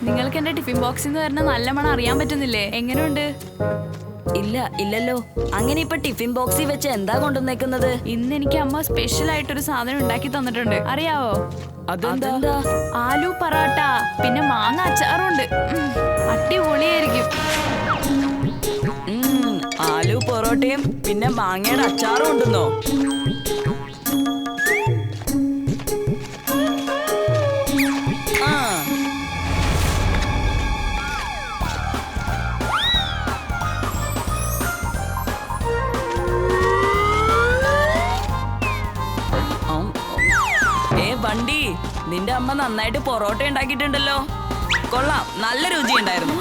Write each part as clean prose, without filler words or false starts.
നിങ്ങൾക്ക് എന്റെ ടിഫിൻ ബോക്സിൽ നിന്ന് വരുന്ന നല്ല മണം അറിയാൻ പറ്റുന്നില്ലേ? എങ്ങനെയുണ്ട്? ഇല്ലല്ലോ. അങ്ങനെ ഇപ്പൊ ടിഫിൻ ബോക്സിൽ വെച്ച് എന്താ കൊണ്ടുവന്നേക്കുന്നത്? ഇന്ന് എനിക്ക് അമ്മ സ്പെഷ്യൽ ആയിട്ടൊരു സാധനം ഉണ്ടാക്കി തന്നിട്ടുണ്ട്. അറിയാവോ? അതെന്താ? ആലു പറാട്ട, പിന്നെ മാങ്ങ അച്ചാറുണ്ട്. അടിപൊളിയായിരിക്കും. ആലു പൊറോട്ടയും പിന്നെ മാങ്ങയുടെ അച്ചാറും ഉണ്ടെന്നോ? വണ്ടി, നിന്റെ അമ്മ നന്നായിട്ട് പൊറോട്ട ഉണ്ടാക്കിയിട്ടുണ്ടല്ലോ. കൊള്ളാം, നല്ല രുചിയുണ്ടായിരുന്നു.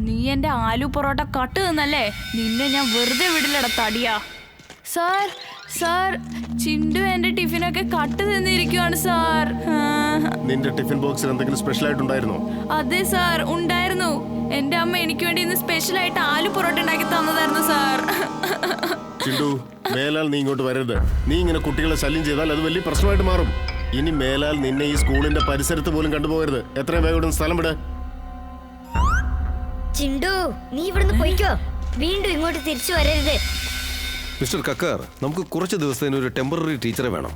നീ എന്റെ ആലു പൊറോട്ട കട്ട് തിന്നല്ലേ? നിന്നെ ഞാൻ വെറുതെ വിടില്ലട തടിയാ. സാർ സാർ, ചിണ്ടു എന്റെ ടിഫിനൊക്കെ കട്ട് തിന്നിരിക്കുവാണ് സാർ. നിന്റെ ടിഫിൻ ബോക്സിൽ എന്തെങ്കിലും സ്പെഷ്യൽ ആയിട്ടുണ്ടായിരുന്നോ? അതെ സാർ, ഉണ്ടായിരുന്നു. എന്റെ അമ്മ എനിക്ക് വേണ്ടി ഇന്ന് സ്പെഷ്യൽ ആയിട്ട് ആലു പൊറോട്ട ഉണ്ടാക്കി തന്നതായിരുന്നു സാർ. ചിണ്ടു, മേലാൽ നീ ഇങ്ങോട്ട് വരരുത്. നീ ഇങ്ങനെ കുട്ടികളെ ശല്യം ചെയ്താൽ അത് വലിയ പ്രശ്നമായിട്ട് മാറും. ഇനി മേലാൽ നിന്നെ ഈ സ്കൂളിന്റെ പരിസരത്ത് പോലും കണ്ടുപോകരുത്. എത്രയും വേഗം സ്ഥലം വിട്. ചിണ്ടു, നീ ഇവിടുന്ന് പോയിക്കോ. വീണ്ടും ഇങ്ങോട്ട് തിരിച്ചു വരരുത്. മിസ്റ്റർ കക്കർ, നമുക്ക് കുറച്ച് ദിവസത്തിന് ഒരു ടെമ്പററി ടീച്ചറെ വേണം.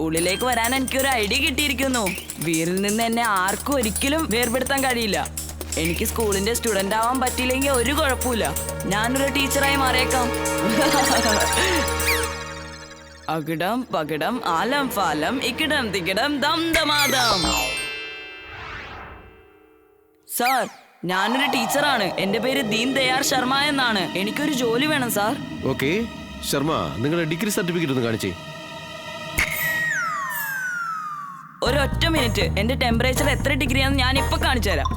ഉള്ളിലേക്ക് വരാൻ എനിക്കൊരു ഐഡിയ കിട്ടിയിരിക്കുന്നു. വീരിൽ നിന്ന് എന്നെ ആർക്കും ഒരിക്കലും വേർപെടുത്താൻ കഴിയില്ല. എനിക്ക് സ്കൂളിന്റെ സ്റ്റുഡന്റ് ആവാൻ പറ്റിയില്ലെങ്കിൽ ഒരു കുഴപ്പമില്ല. ഞാനൊരു ടീച്ചറായി മാറിയേക്കാം. അകിടം പകിടം ആലം ഫാലം ഇക്കിടം തിക്കിടം ദം ദമാദം. സാർ, ഞാനൊരു ടീച്ചറാണ്. എന്റെ പേര് ദീൻ ദയാർ ശർമ്മ എന്നാണ്. എനിക്കൊരു ജോലി വേണം സാർ. ഓക്കെ ശർമ്മ, നിങ്ങളുടെ ഡിഗ്രി സർട്ടിഫിക്കറ്റ് ഒന്ന് കാണിച്ചേ. ഒരൊറ്റ മിനിറ്റ്. എന്റെ ടെമ്പറേച്ചർ എത്ര ഡിഗ്രിയാണെന്ന് ഞാൻ ഇപ്പൊ കാണിച്ചു തരാം.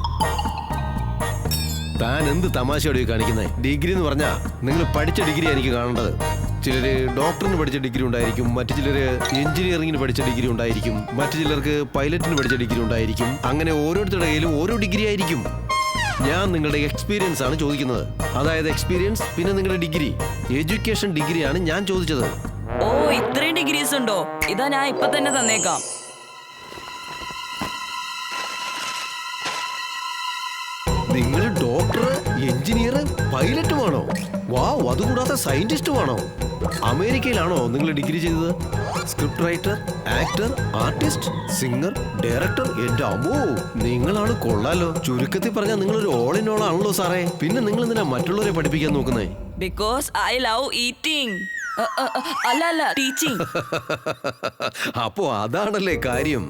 താൻ എന്ത് തമാശയോടെ കാണിക്കുന്നത്? ഡിഗ്രി എന്ന് പറഞ്ഞാ നിങ്ങൾ പഠിച്ച ഡിഗ്രി എനിക്ക് കാണേണ്ടത്. ചിലര് ഡോക്ടറിന് പഠിച്ച ഡിഗ്രി ഉണ്ടായിരിക്കും, മറ്റു ചിലര് എഞ്ചിനീയറിംഗിന് പഠിച്ച ഡിഗ്രി ഉണ്ടായിരിക്കും, മറ്റു ചിലർക്ക് പൈലറ്റിന് പഠിച്ച ഡിഗ്രി ഉണ്ടായിരിക്കും. അങ്ങനെ ഓരോരുത്തരുടെ കയ്യിലും ഓരോ ഡിഗ്രി ആയിരിക്കും. ഞാൻ നിങ്ങളുടെ എക്സ്പീരിയൻസ് ആണ് ചോദിക്കുന്നത്. അതായത് എക്സ്പീരിയൻസ് പിന്നെ നിങ്ങളുടെ ഡിഗ്രി, എഡ്യൂക്കേഷൻ ഡിഗ്രിയാണ് ഞാൻ ചോദിച്ചത്. ഓ, ഇത്രയും ഡിഗ്രീസ് ഉണ്ടോ? ഇതാ ഞാൻ ഇപ്പൊ തന്നെ തന്നേക്കാം. നിങ്ങൾ ഡോക്ടർ, എഞ്ചിനീയർ, പൈലറ്റുമാണോ? വാവ്, അതുകൂടാതെ സയന്റിസ്റ്റുമാണോ? അമേരിക്കയിലാണോ നിങ്ങൾ ഡിഗ്രി ചെയ്തത്? Script writer, actor, artist, singer, director. എന്റെ അമ്മോ, നിങ്ങളാണ് കൊള്ളാലോ. ചുരുക്കത്തിൽ പറഞ്ഞാൽ നിങ്ങളൊരു ഓൾ ഇൻ ഓൾ ആണല്ലോ സാറേ. പിന്നെ നിങ്ങൾ എന്തിനാ മറ്റുള്ളവരെ പഠിപ്പിക്കാൻ നോക്കുന്നേ? Because I love eating. അല്ല, ടീച്ചിങ്. അപ്പോ അതാണല്ലേ കാര്യം.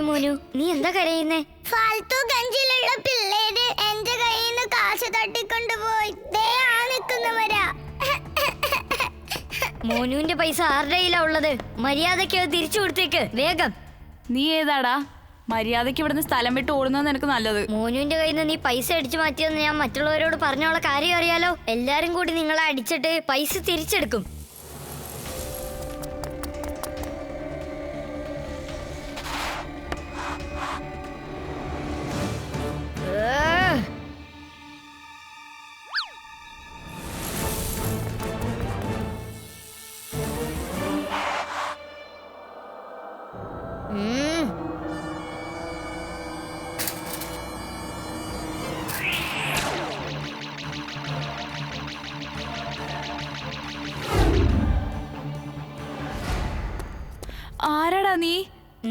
മോനു, നീ എന്താ കരയുന്നേ? ഫാൽത്തു ഗഞ്ചിലുള്ള പിള്ളേര് എന്റെ കയ്യിൽ നിന്ന് കാശ് തട്ടിക്കൊണ്ടുപോയി. മോനുവിന്റെ പൈസ ആരുടെ കയ്യിലാ ഉള്ളത്? മര്യാദയ്ക്ക് തിരിച്ചു കൊടുത്തേക്ക് വേഗം. നീ ഏതാടാ? മര്യാദയ്ക്ക് ഇവിടുന്ന് സ്ഥലം വിട്ട് ഓടുന്നത് എനിക്ക് നല്ലത്. മോനുവിന്റെ കയ്യിൽ നിന്ന് നീ പൈസ അടിച്ചു മാറ്റിയെന്ന് ഞാൻ മറ്റുള്ളവരോട് പറഞ്ഞോളെ കാര്യം അറിയാലോ. എല്ലാരും കൂടി നിങ്ങളെ അടിച്ചിട്ട് പൈസ തിരിച്ചെടുക്കും. ആരാടാ നീ?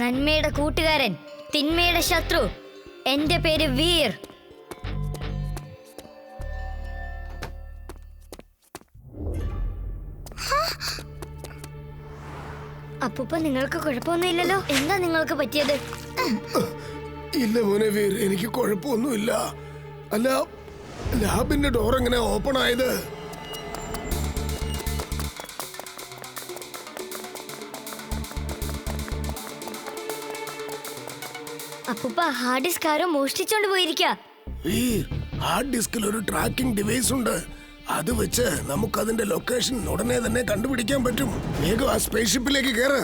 നന്മയുടെ കൂട്ടുകാരൻ, തിന്മയുടെ ശത്രു. എന്റെ പേര് വീർ. അപ്പൂപ്പ, നിങ്ങൾക്ക് കുഴപ്പമൊന്നുമില്ലല്ലോ? എന്താ നിങ്ങൾക്ക് പറ്റിയത്? ഇല്ല മോനെ വീർ, എനിക്ക് കുഴപ്പമൊന്നുമില്ല. അല്ല, ലാബിന്റെ ഡോർ എങ്ങനെ ഓപ്പൺ ആയത്? അപ്പൂപ്പ, ഹാർഡ് ഡിസ്ക് ആരോ മോഷ്ടിച്ചോണ്ട് പോയിരിക്കാ. വീർ, ഹാർഡ് ഡിസ്കിൽ ഒരു ട്രാക്കിംഗ് ഡിവൈസ് ഉണ്ട്. അത് വെച്ച് നമുക്ക് അതിന്റെ ലൊക്കേഷൻ ഉടനെ തന്നെ കണ്ടുപിടിക്കാൻ പറ്റും. വേഗം ആ സ്പേസ്ഷിപ്പിലേക്ക് കേറ്.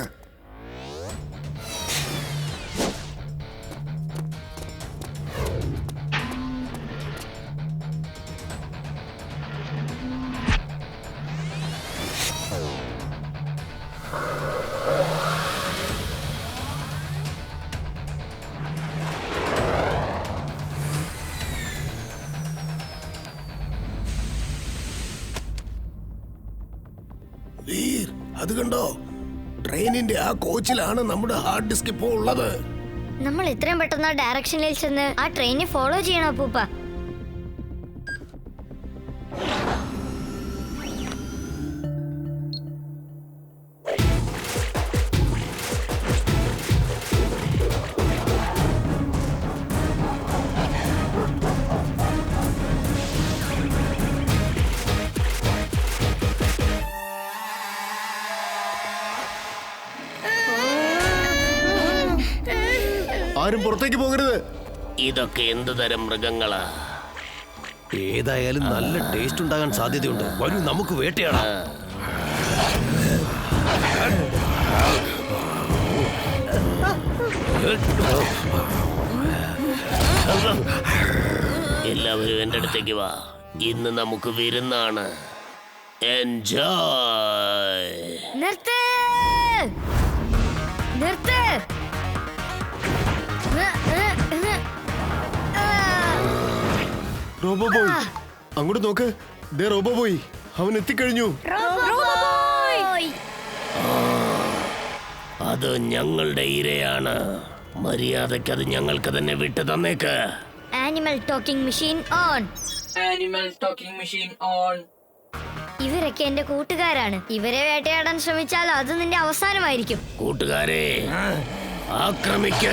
അത് കണ്ടോ, ട്രെയിനിന്റെ ആ കോച്ചിലാണ് നമ്മുടെ ഹാർഡ് ഡിസ്ക് ഇപ്പോ ഉള്ളത്. നമ്മൾ എത്രയും പെട്ടെന്ന് ആ ഡയറക്ഷനിൽ ചെന്ന് ആ ട്രെയിനെ ഫോളോ ചെയ്യണം അപ്പൂപ്പ. ആരും പുറത്തേക്ക് പോകരുത്. ഇതൊക്കെ എന്ത് തരം മൃഗങ്ങളാ? ഏതായാലും നല്ല ടേസ്റ്റ് ഉണ്ടാകാൻ സാധ്യതയുണ്ട്. വരൂ, നമുക്ക് വേട്ടയാടാം. എല്ലാവരും എൻ്റെ അടുത്തേക്ക് വാ. ഇന്ന് നമുക്ക് വിരുന്നാണ്. എൻജോയ്. നിർത്ത് നിർത്ത്. റോബോ ബോയ്, അങ്ങോട്ട് നോക്ക്. ദേ റോബോ ബോയ്, അവൻ എത്തിക്കഴിഞ്ഞു. അത് ഞങ്ങളുടെ ഇരയാണ്. മര്യാദയ്ക്ക് അത് ഞങ്ങൾക്ക് തന്നെ വിട്ടു തന്നേക്ക്. Animal talking machine on. ഇവരൊക്കെ എന്റെ കൂട്ടുകാരാണ്. ഇവരെ വേട്ടയാടാൻ ശ്രമിച്ചാൽ അത് നിന്റെ അവസാനമായിരിക്കും. കൂട്ടുകാരെ, ആക്രമിക്ക.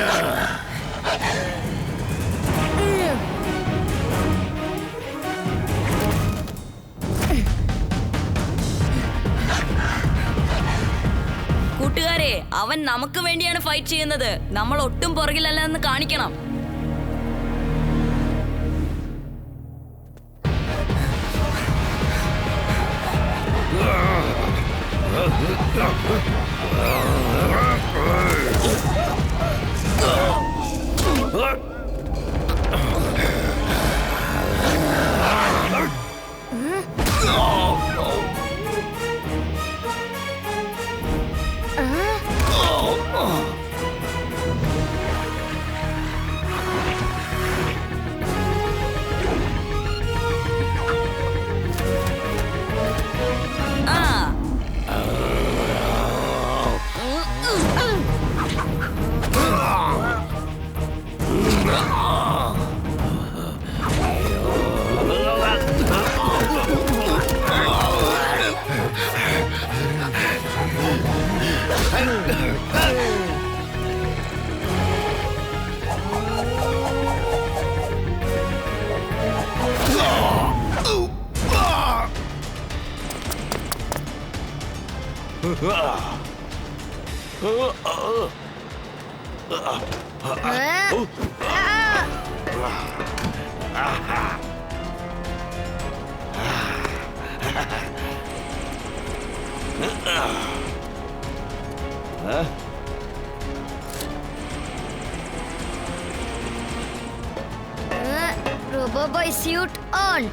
കൂട്ടുകാരെ, അവൻ നമുക്ക് വേണ്ടിയാണ് ഫൈറ്റ് ചെയ്യുന്നത്. നമ്മൾ ഒട്ടും പുറകിലല്ല എന്ന് കാണിക്കണം. Roboboy suit on.